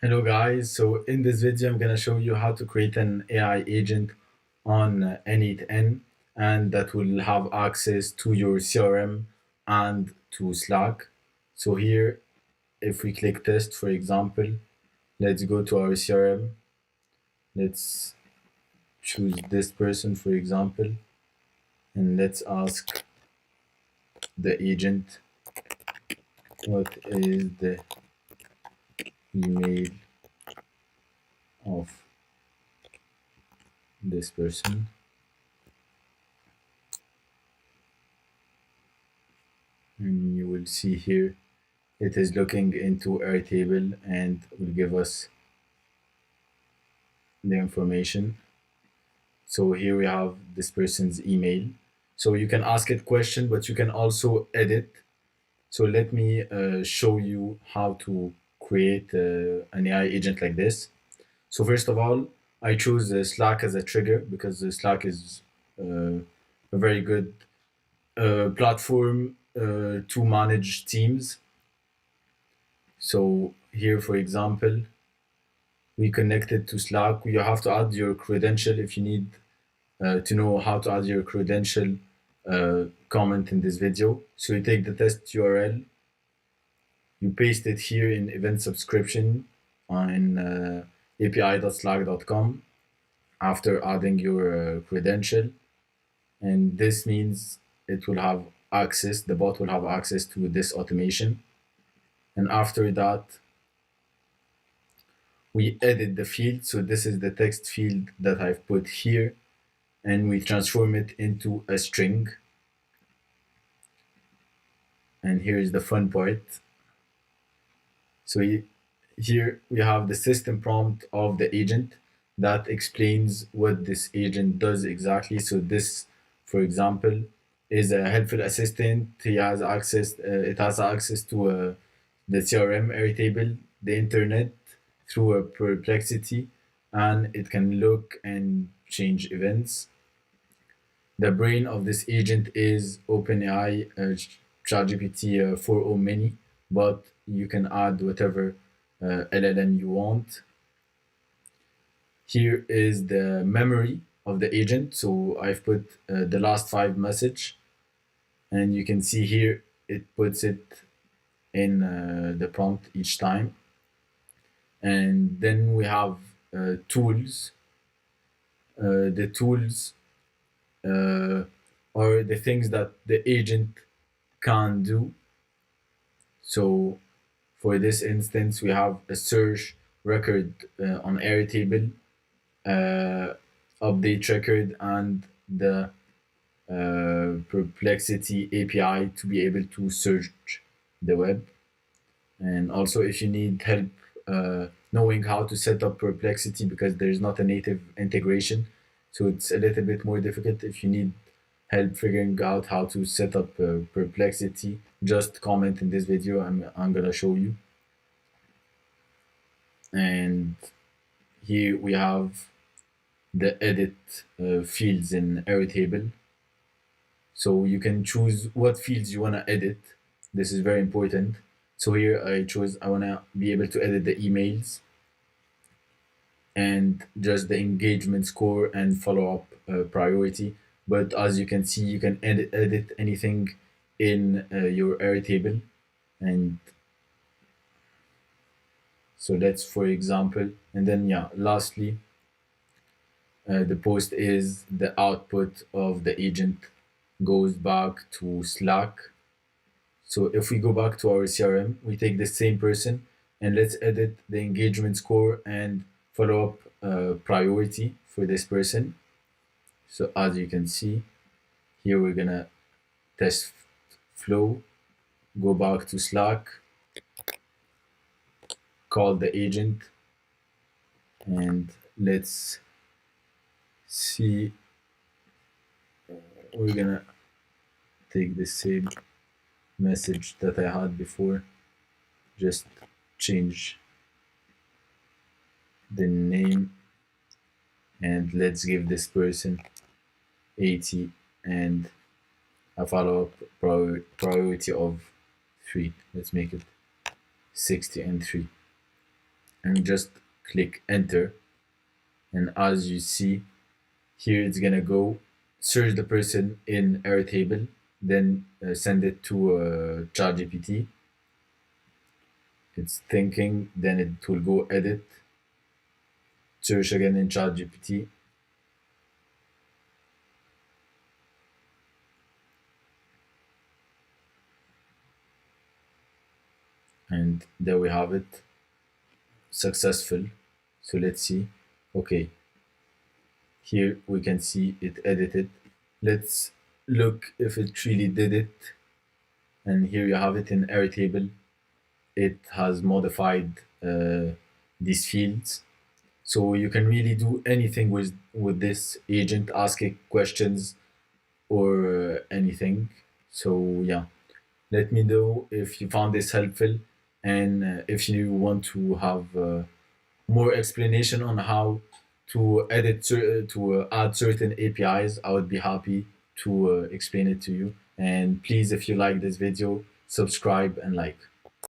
Hello guys, so in this video I'm going to show you how to create an AI agent on n8n and that will have access to your CRM and to Slack. So here, if we click test, for example, let's go to our CRM. Let's choose this person, for example, and let's ask the agent, what is the email of this person? And you will see here it is looking into Airtable and will give us the information. So here we have this person's email. So you can ask it question, but you can also edit. So let me show you how to create an AI agent like this. So first of all, I choose Slack as a trigger because Slack is a very good platform to manage teams. So here, for example, we connected to Slack. You have to add your credential if you need to know how to add your credential. Comment in this video. So you take the test URL, you paste it here in event subscription on api.slack.com after adding your credential. And this means it will have access, the bot will have access to this automation. And after that, we edit the field. So this is the text field that I've put here, and we transform it into a string. And here is the fun part. So here we have the system prompt of the agent that explains what this agent does exactly. So this, for example, is a helpful assistant. It has access to the CRM, Airtable, the internet through a Perplexity, and it can look and change events. The brain of this agent is OpenAI ChatGPT 4o Mini, but you can add whatever LLM you want. Here is the memory of the agent. So I've put the last 5 message, and you can see here it puts it in the prompt each time. And then we have tools. The tools are the things that the agent can do. So for this instance, we have a search record on Airtable, update record, and the Perplexity API to be able to search the web. And also, if you need help knowing how to set up Perplexity, because there's not a native integration, so it's a little bit more difficult. If you need help figuring out how to set up Perplexity, just comment in this video. I'm gonna show you. And here we have the edit fields in Airtable. So you can choose what fields you want to edit. This is very important. So here I want to be able to edit the emails and just the engagement score and follow-up priority. But as you can see, you can edit anything in your Airtable. And so that's for example. And then lastly, the post is the output of the agent goes back to Slack. So if we go back to our CRM, we take the same person and let's edit the engagement score and follow up priority for this person. So as you can see, here we're gonna test flow, go back to Slack, call the agent, and let's see. We're gonna take the same message that I had before, just change the name, and let's give this person 80 and a follow-up priority of 3. Let's make it 60 and 3. and just click enter. And as you see here, it's gonna go search the person in Airtable, then send it to ChatGPT. It's thinking, then it will go edit, search again in ChatGPT, and there we have it, successful. So let's see. Okay, here we can see it edited. Let's look if it really did it. And here you have it in Airtable. It has modified these fields. So you can really do anything with this agent, ask it questions or anything. So yeah, let me know if you found this helpful, and if you want to have more explanation on how to add certain APIs, I would be happy to explain it to you. And please, if you like this video, subscribe and like.